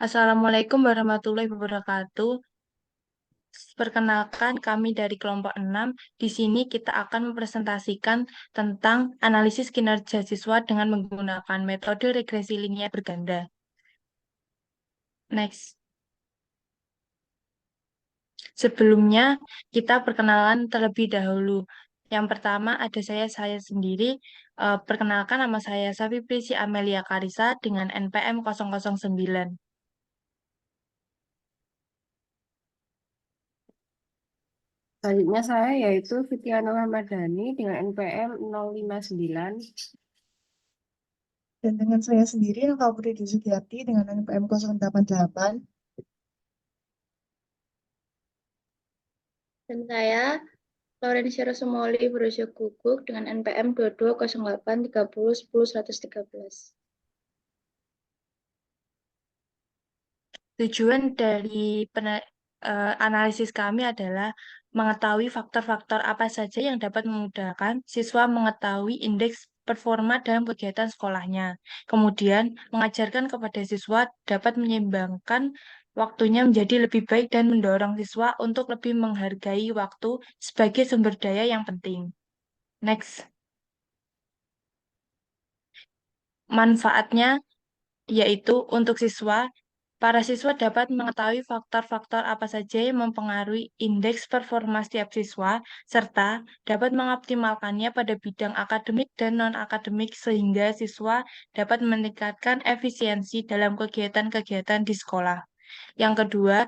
Assalamualaikum warahmatullahi wabarakatuh. Perkenalkan, kami dari kelompok 6. Di sini kita akan mempresentasikan tentang analisis kinerja siswa dengan menggunakan metode regresi linear berganda. Next. Sebelumnya, kita perkenalan terlebih dahulu. Yang pertama ada saya sendiri. Perkenalkan, nama saya Safi Prisi Amelia Karisa dengan NPM 009. Selanjutnya saya yaitu Fitiana Ramadhani dengan NPM 059. Dan dengan saya sendiri, Nova Putri Sugiyati dengan NPM 088. Dan saya, Laurencia Rosomoli berusia Guguk dengan NPM 220830101113. Tujuan dari analisis kami adalah mengetahui faktor-faktor apa saja yang dapat memudahkan siswa mengetahui indeks performa dalam kegiatan sekolahnya. Kemudian, mengajarkan kepada siswa dapat menyeimbangkan waktunya menjadi lebih baik dan mendorong siswa untuk lebih menghargai waktu sebagai sumber daya yang penting. Next. Manfaatnya yaitu untuk siswa, para siswa dapat mengetahui faktor-faktor apa saja yang mempengaruhi indeks performa setiap siswa, serta dapat mengoptimalkannya pada bidang akademik dan non-akademik sehingga siswa dapat meningkatkan efisiensi dalam kegiatan-kegiatan di sekolah. Yang kedua,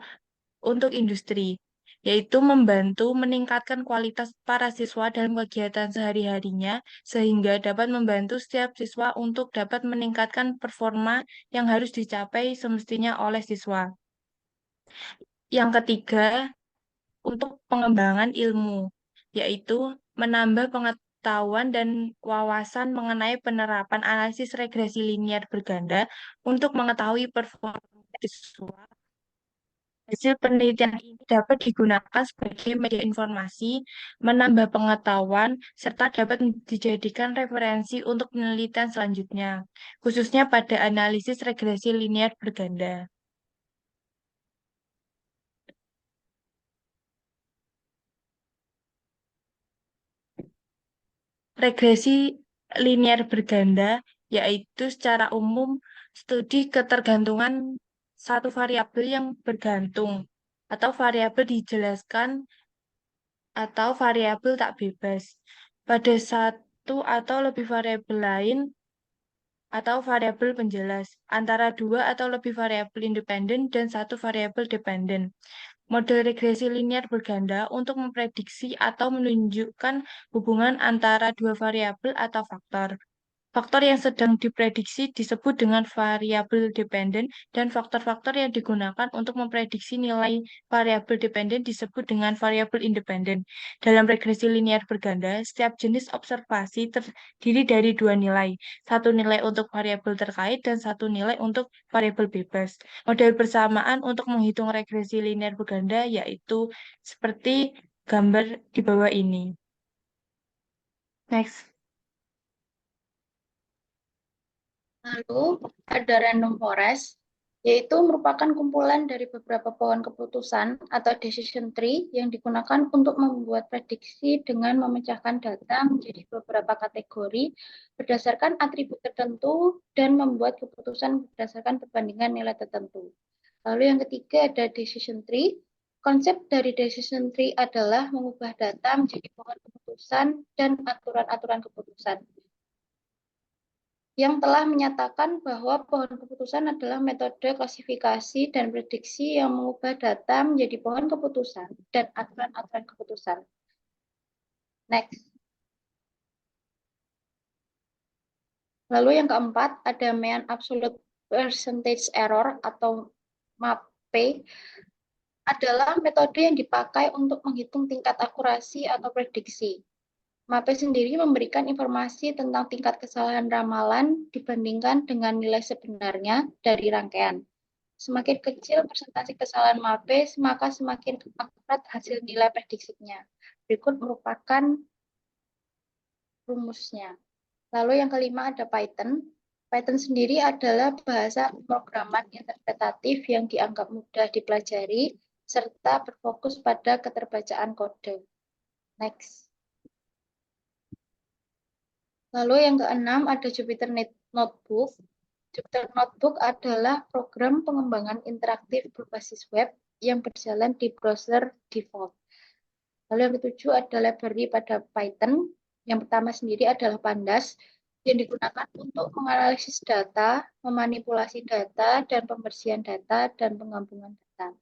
untuk industri, yaitu membantu meningkatkan kualitas para siswa dalam kegiatan sehari-harinya, sehingga dapat membantu setiap siswa untuk dapat meningkatkan performa yang harus dicapai semestinya oleh siswa. Yang ketiga, untuk pengembangan ilmu, yaitu menambah pengetahuan dan wawasan mengenai penerapan analisis regresi linear berganda untuk mengetahui performa siswa. Hasil penelitian ini dapat digunakan sebagai media informasi, menambah pengetahuan, serta dapat dijadikan referensi untuk penelitian selanjutnya, khususnya pada analisis regresi linear berganda. Regresi linear berganda yaitu secara umum studi ketergantungan satu variabel yang bergantung atau variabel dijelaskan atau variabel tak bebas pada satu atau lebih variabel lain atau variabel penjelas antara dua atau lebih variabel independen dan satu variabel dependen. Model regresi linear berganda untuk memprediksi atau menunjukkan hubungan antara dua variabel atau faktor. Faktor yang sedang diprediksi disebut dengan variabel dependen, dan faktor-faktor yang digunakan untuk memprediksi nilai variabel dependen disebut dengan variabel independen. Dalam regresi linear berganda, setiap jenis observasi terdiri dari dua nilai, satu nilai untuk variabel terkait dan satu nilai untuk variabel bebas. Model bersamaan untuk menghitung regresi linear berganda yaitu seperti gambar di bawah ini. Next. Lalu ada random forest, yaitu merupakan kumpulan dari beberapa pohon keputusan atau decision tree yang digunakan untuk membuat prediksi dengan memecahkan data menjadi beberapa kategori berdasarkan atribut tertentu dan membuat keputusan berdasarkan perbandingan nilai tertentu. Lalu yang ketiga ada decision tree. Konsep dari decision tree adalah mengubah data menjadi pohon keputusan dan aturan-aturan keputusan yang telah menyatakan bahwa pohon keputusan adalah metode klasifikasi dan prediksi yang mengubah data menjadi pohon keputusan dan aturan-aturan keputusan. Next. Lalu yang keempat ada mean absolute percentage error atau MAPE, adalah metode yang dipakai untuk menghitung tingkat akurasi atau prediksi. MAPE sendiri memberikan informasi tentang tingkat kesalahan ramalan dibandingkan dengan nilai sebenarnya dari rangkaian. Semakin kecil persentase kesalahan MAPE, maka semakin akurat hasil nilai prediksinya. Berikut merupakan rumusnya. Lalu yang kelima ada Python. Python sendiri adalah bahasa pemrograman interpretatif yang dianggap mudah dipelajari serta berfokus pada keterbacaan kode. Next. Lalu yang keenam ada Jupyter Notebook. Jupyter Notebook adalah program pengembangan interaktif berbasis web yang berjalan di browser default. Lalu yang ketujuh ada library pada Python. Yang pertama sendiri adalah Pandas, yang digunakan untuk menganalisis data, memanipulasi data, dan pembersihan data, dan penggabungan data.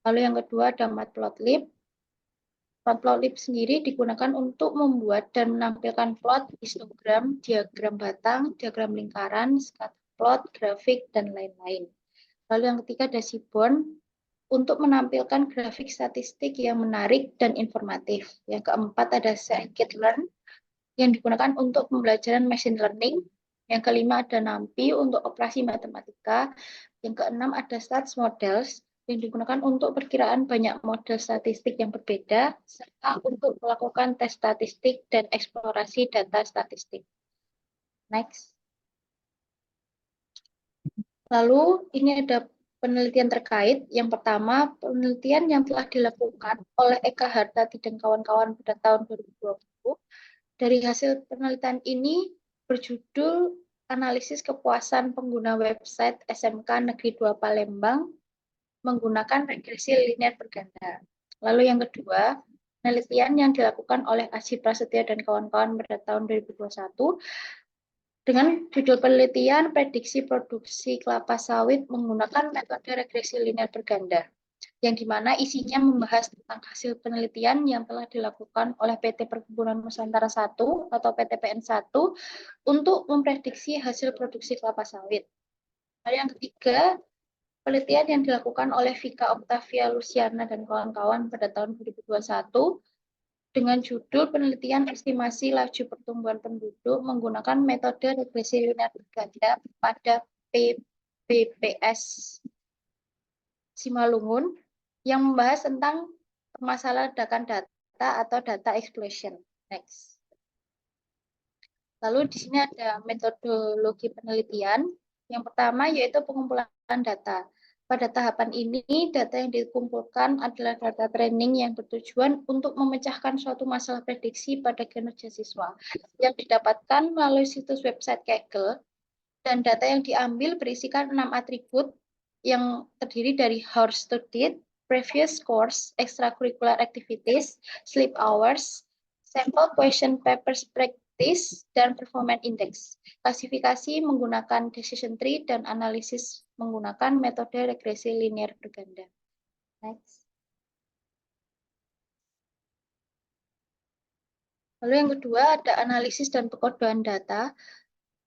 Lalu yang kedua ada Matplotlib. Matplotlib sendiri digunakan untuk membuat dan menampilkan plot, histogram, diagram batang, diagram lingkaran, scatter plot, grafik, dan lain-lain. Lalu yang ketiga ada Seaborn, untuk menampilkan grafik statistik yang menarik dan informatif. Yang keempat ada scikit-learn, yang digunakan untuk pembelajaran machine learning. Yang kelima ada NumPy untuk operasi matematika. Yang keenam ada Stats Models, yang digunakan untuk perkiraan banyak model statistik yang berbeda, serta untuk melakukan tes statistik dan eksplorasi data statistik. Next. Lalu ini ada penelitian terkait. Yang pertama, penelitian yang telah dilakukan oleh Eka Hartati dan kawan-kawan pada tahun 2020. Dari hasil penelitian ini berjudul Analisis Kepuasan Pengguna Website SMK Negeri 2 Palembang menggunakan regresi linear berganda. Lalu yang kedua, penelitian yang dilakukan oleh Aji Prasetyo dan kawan-kawan pada tahun 2021 dengan judul penelitian Prediksi Produksi Kelapa Sawit menggunakan metode regresi linear berganda, yang dimana isinya membahas tentang hasil penelitian yang telah dilakukan oleh PT Perkebunan Nusantara 1 atau PTPN 1 untuk memprediksi hasil produksi kelapa sawit. Lalu yang ketiga, penelitian yang dilakukan oleh Vika Octavia Luciana dan kawan-kawan pada tahun 2021 dengan judul penelitian estimasi laju pertumbuhan penduduk menggunakan metode regresi linear berganda pada PBPS Simalungun, yang membahas tentang permasalahan data atau data explosion. Next. Lalu di sini ada metodologi penelitian. Yang pertama yaitu pengumpulan data. Pada tahapan ini, data yang dikumpulkan adalah data training yang bertujuan untuk memecahkan suatu masalah prediksi pada kinerja siswa yang didapatkan melalui situs website Kaggle, dan data yang diambil berisikan 6 atribut yang terdiri dari hours studied, previous course, extracurricular activities, sleep hours, sample question papers practice, dan performance index. Klasifikasi menggunakan decision tree dan analisis menggunakan metode regresi linear berganda. Next. Lalu yang kedua ada analisis dan pengodoan data.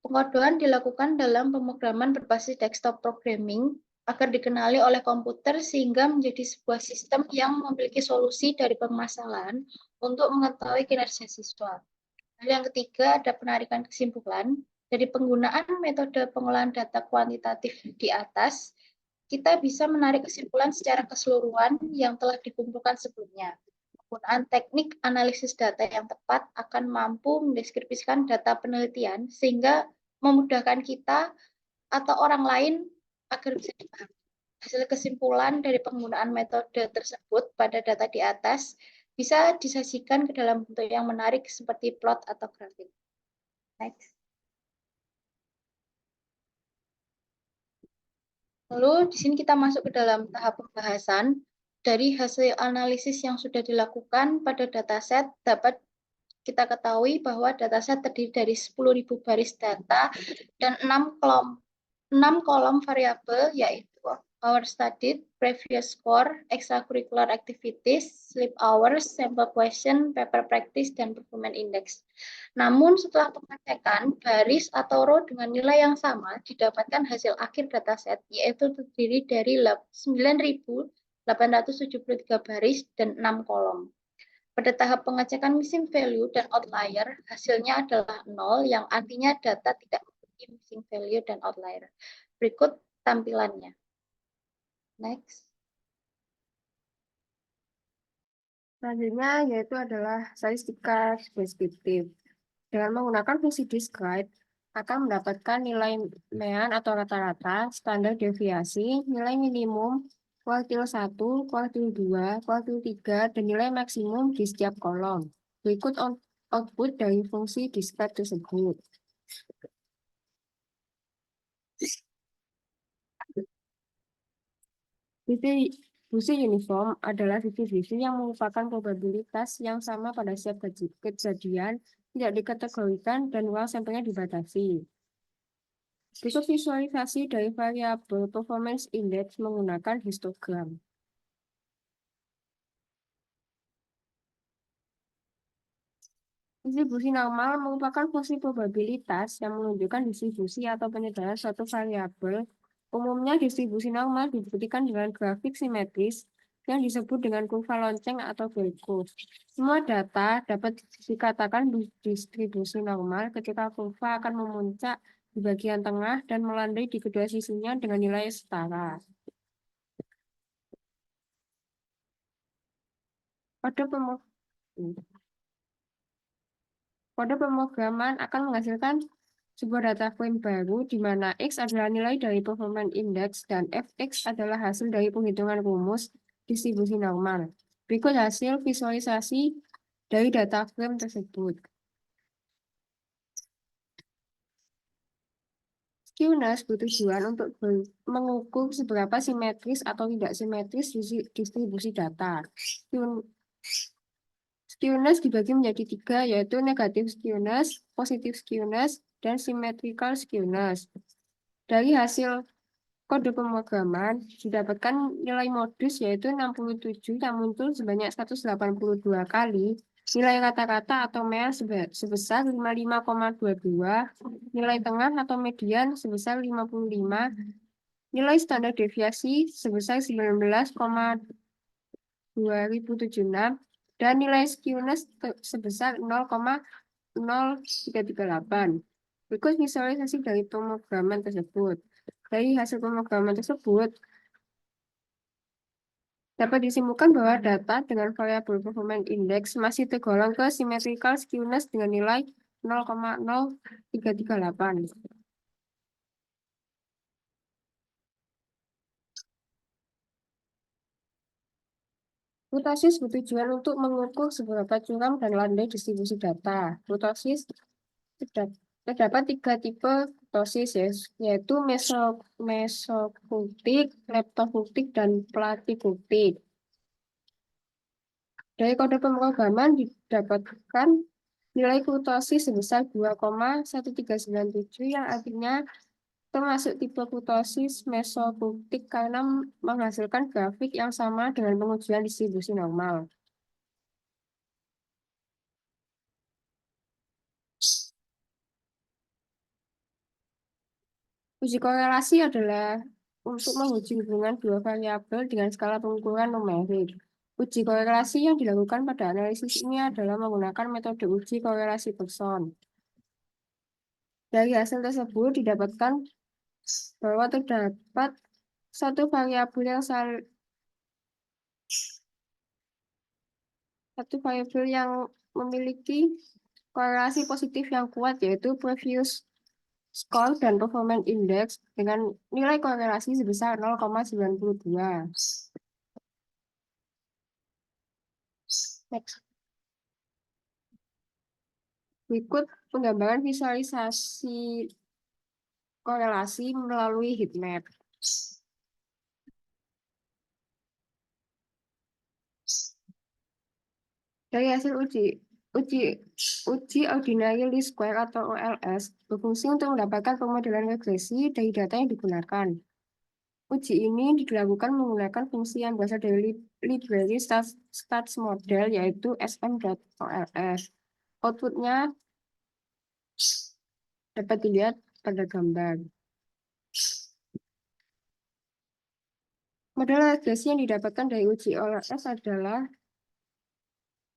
Pengodoan dilakukan dalam pemrograman berbasis desktop programming agar dikenali oleh komputer sehingga menjadi sebuah sistem yang memiliki solusi dari permasalahan untuk mengetahui kinerja siswa. Lalu yang ketiga ada penarikan kesimpulan. Dari penggunaan metode pengolahan data kuantitatif di atas, kita bisa menarik kesimpulan secara keseluruhan yang telah dikumpulkan sebelumnya. Penggunaan teknik analisis data yang tepat akan mampu mendeskripsikan data penelitian sehingga memudahkan kita atau orang lain agar bisa dipahami. Hasil kesimpulan dari penggunaan metode tersebut pada data di atas bisa disajikan ke dalam bentuk yang menarik seperti plot atau grafik. Next. Lalu di sini kita masuk ke dalam tahap pembahasan. Dari hasil analisis yang sudah dilakukan pada dataset dapat kita ketahui bahwa dataset terdiri dari 10.000 baris data dan 6 kolom variabel, yaitu hour studied, previous score, extracurricular activities, sleep hours, sample question, paper practice, dan performance index. Namun setelah pengecekan, baris atau row dengan nilai yang sama didapatkan hasil akhir dataset, yaitu terdiri dari 9.873 baris dan 6 kolom. Pada tahap pengecekan missing value dan outlier, hasilnya adalah 0, yang artinya data tidak memiliki missing value dan outlier. Berikut tampilannya. Next. Selanjutnya yaitu adalah statistika deskriptif. Dengan menggunakan fungsi describe, akan mendapatkan nilai mean atau rata-rata, standar deviasi, nilai minimum, kuartil 1, kuartil 2, kuartil 3, dan nilai maksimum di setiap kolom. Berikut output dari fungsi discrete tersebut. Distribusi uniform adalah distribusi yang merupakan probabilitas yang sama pada setiap kejadian, tidak dikategorikan, dan ruang sampelnya dibatasi. Berikut visualisasi dari variabel performance index menggunakan histogram. Distribusi normal merupakan fungsi probabilitas yang menunjukkan distribusi atau penyebaran suatu variabel. Umumnya distribusi normal dibuktikan dengan grafik simetris yang disebut dengan kurva lonceng atau bell curve. Semua data dapat dikatakan distribusi normal ketika kurva akan memuncak di bagian tengah dan melandai di kedua sisinya dengan nilai setara. Kode pemrograman akan menghasilkan sebuah data frame baru di mana X adalah nilai dari performance index dan Fx adalah hasil dari penghitungan rumus distribusi normal. Berikut hasil visualisasi dari data frame tersebut. Skewness bertujuan untuk mengukur seberapa simetris atau tidak simetris distribusi data. Skewness dibagi menjadi 3, yaitu negatif skewness, positif skewness, dan symmetrical skewness. Dari hasil kode pemrograman, didapatkan nilai modus yaitu 67 yang muncul sebanyak 182 kali, nilai rata-rata atau mean sebesar 55,22, nilai tengah atau median sebesar 55, nilai standar deviasi sebesar 19,2076, dan nilai skewness sebesar 0,0338. Berikut visualisasi dari pemrograman tersebut. Dari hasil pemrograman tersebut, dapat disimpulkan bahwa data dengan variabel performance index masih tergolong ke symmetrical skewness dengan nilai 0,0338. Kurtosis bertujuan untuk mengukur seberapa curam dan landai distribusi data. Kurtosis terdapat 3 tipe kurtosis, yaitu mesokurtik, leptokurtik, dan platykurtik. Dari kode pemrograman didapatkan nilai kurtosis sebesar 2,1397 yang artinya termasuk tipe kurtosis mesokurtik karena menghasilkan grafik yang sama dengan pengujian distribusi normal. Uji korelasi adalah untuk menguji hubungan dua variabel dengan skala pengukuran numerik. Uji korelasi yang dilakukan pada analisis ini adalah menggunakan metode uji korelasi Bergson. Dari hasil tersebut didapatkan bahwa terdapat satu variabel yang memiliki korelasi positif yang kuat, yaitu previous score dan performance index dengan nilai korelasi sebesar 0,92. Next. Berikut penggambaran visualisasi korelasi melalui heatmap. Dari hasil uji ordinary least square atau OLS berfungsi untuk mendapatkan pemodelan regresi dari data yang digunakan. Uji ini dilakukan menggunakan fungsi yang berasal dari library stats model, yaitu sm.ols. Outputnya dapat dilihat pada gambar. Model regresi yang didapatkan dari uji OLS adalah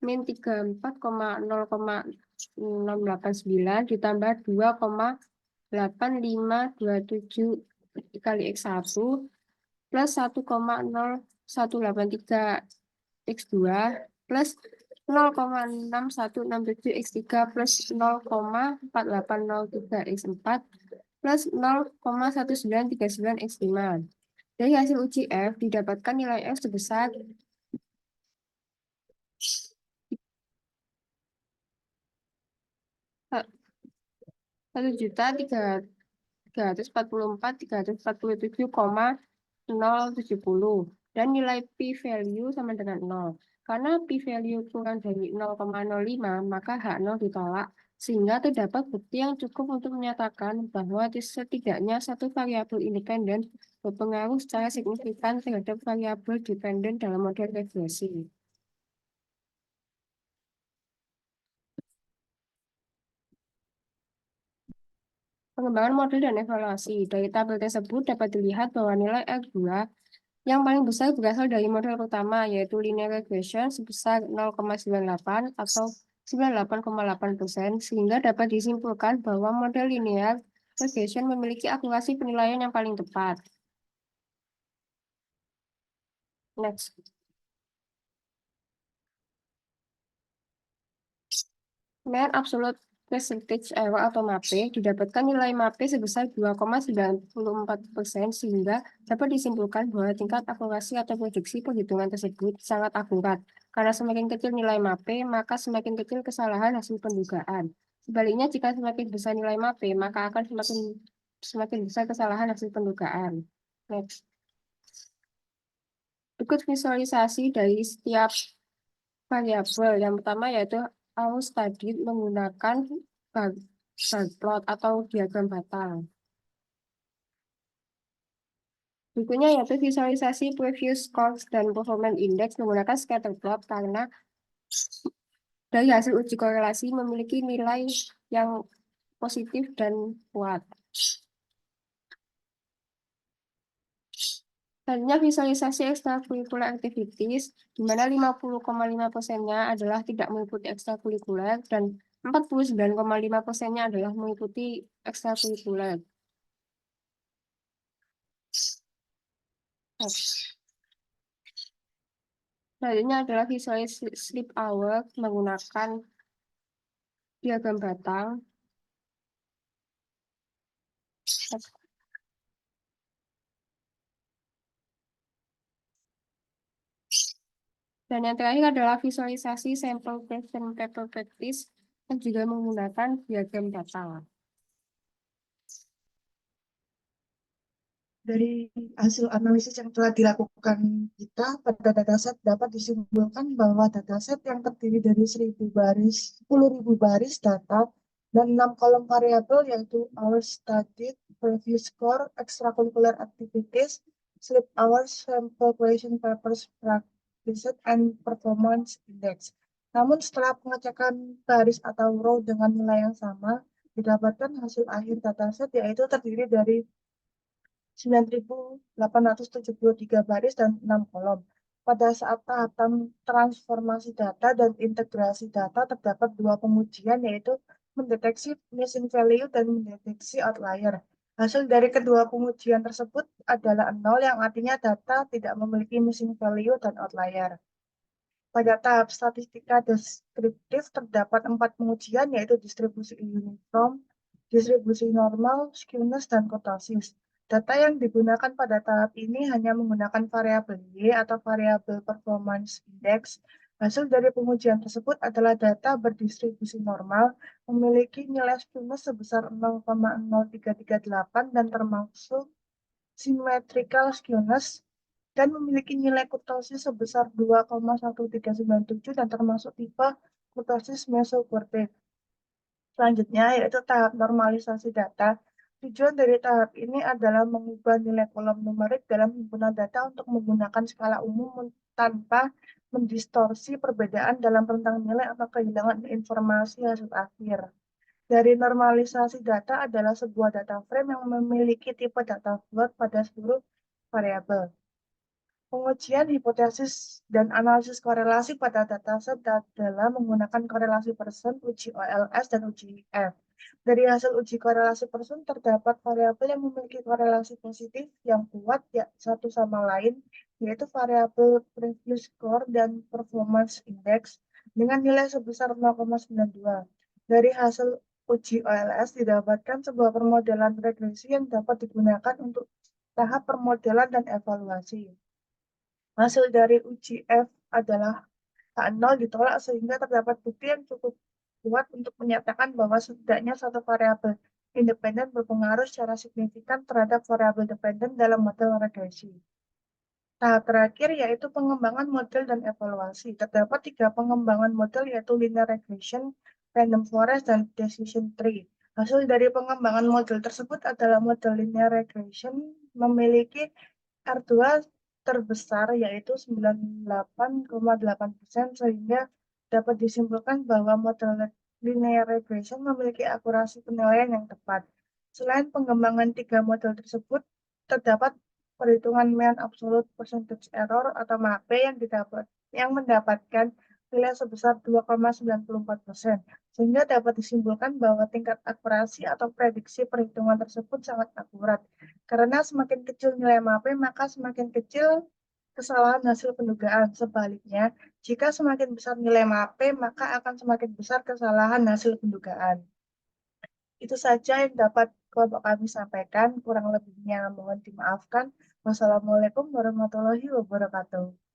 min 34,0,689 ditambah 2,8527 kali X1 plus 1,0183 X2 plus 0,6167x3 plus 0,4803x4 plus 0,1939x5. Dari hasil uji F didapatkan nilai F sebesar 1.344.370 dan nilai p-value sama dengan 0. Karena p-value kurang dari 0,05 maka H0 ditolak, sehingga terdapat bukti yang cukup untuk menyatakan bahwa setidaknya satu variabel independen berpengaruh secara signifikan terhadap variabel dependen dalam model regresi. Pengembangan model dan evaluasi. Dari tabel tersebut dapat dilihat bahwa nilai R2 yang paling besar berasal dari model pertama, yaitu linear regression sebesar 0,98 atau 98,8%, sehingga dapat disimpulkan bahwa model linear regression memiliki akurasi penilaian yang paling tepat. Next. Mean absolute percentage error atau MAPE didapatkan nilai MAPE sebesar 2,94%, sehingga dapat disimpulkan bahwa tingkat akurasi atau prediksi perhitungan tersebut sangat akurat. Karena semakin kecil nilai MAPE, maka semakin kecil kesalahan hasil pendugaan. Sebaliknya, jika semakin besar nilai MAPE, maka akan semakin besar kesalahan hasil pendugaan. Next. Berikut visualisasi dari setiap variabel. Yang pertama yaitu arus tadi menggunakan bar plot atau diagram batang. Berikutnya yaitu visualisasi previous scores dan performance index menggunakan scatter plot, karena dari hasil uji korelasi memiliki nilai yang positif dan kuat. Selanjutnya visualisasi extracurricular activities, di mana 50,5%-nya adalah tidak mengikuti ekstrakurikuler dan 49,5%-nya adalah mengikuti ekstrakurikuler. Selanjutnya adalah visualisasi sleep hour menggunakan diagram batang. Dan yang terakhir adalah visualisasi sampel question paper practice yang juga menggunakan diagram batang. Dari hasil analisis yang telah dilakukan kita pada dataset dapat disimpulkan bahwa dataset yang terdiri dari 10.000 baris data dan 6 kolom variabel yaitu hours studied, previous score, extracurricular activities, sleep hours, sample question papers practiced, and performance index. Namun setelah pengecekan baris atau row dengan nilai yang sama, didapatkan hasil akhir dataset yaitu terdiri dari 9.873 baris dan 6 kolom. Pada saat tahap transformasi data dan integrasi data terdapat dua pengujian, yaitu mendeteksi missing value dan mendeteksi outlier. Hasil dari kedua pengujian tersebut adalah 0, yang artinya data tidak memiliki missing value dan outlier. Pada tahap statistika deskriptif terdapat 4 pengujian, yaitu distribusi uniform, distribusi normal, skewness, dan kurtosis. Data yang digunakan pada tahap ini hanya menggunakan variabel Y atau variabel performance index. Hasil dari pengujian tersebut adalah data berdistribusi normal, memiliki nilai skewness sebesar 0,0338 dan termasuk symmetrical skewness, dan memiliki nilai kurtosis sebesar 2,1397 dan termasuk tipe kurtosis mesokurvative. Selanjutnya yaitu tahap normalisasi data. Tujuan dari tahap ini adalah mengubah nilai kolom numerik dalam himpunan data untuk menggunakan skala umum tanpa mendistorsi perbedaan dalam rentang nilai atau kehilangan informasi hasil akhir. Dari normalisasi data adalah sebuah data frame yang memiliki tipe data float pada seluruh variabel. Pengujian hipotesis dan analisis korelasi pada dataset adalah menggunakan korelasi Pearson, uji OLS, dan uji F. Dari hasil uji korelasi Pearson terdapat variabel yang memiliki korelasi positif yang kuat satu sama lain, yaitu variabel previous score dan performance index. dengan nilai sebesar 0,92. Dari hasil uji OLS didapatkan sebuah permodelan regresi yang dapat digunakan untuk tahap permodelan dan evaluasi. Hasil dari uji F adalah K0 ditolak sehingga terdapat bukti yang cukup kuat untuk menyatakan bahwa setidaknya satu variabel independen berpengaruh secara signifikan terhadap variabel dependen dalam model regresi. Tahap terakhir yaitu pengembangan model dan evaluasi. Terdapat 3 pengembangan model yaitu linear regression, random forest, dan decision tree. Hasil dari pengembangan model tersebut adalah model linear regression memiliki R2 terbesar yaitu 98,8% sehingga dapat disimpulkan bahwa model linear regression memiliki akurasi penilaian yang tepat. Selain pengembangan 3 model tersebut, terdapat perhitungan mean absolute percentage error atau MAP yang mendapatkan nilai sebesar 2,94%, sehingga dapat disimpulkan bahwa tingkat akurasi atau prediksi perhitungan tersebut sangat akurat. Karena semakin kecil nilai MAP, maka semakin kecil kesalahan hasil pendugaan. Sebaliknya, jika semakin besar nilai MAP, maka akan semakin besar kesalahan hasil pendugaan. Itu saja yang dapat kelompok kami sampaikan. Kurang lebihnya mohon dimaafkan. Wassalamualaikum warahmatullahi wabarakatuh.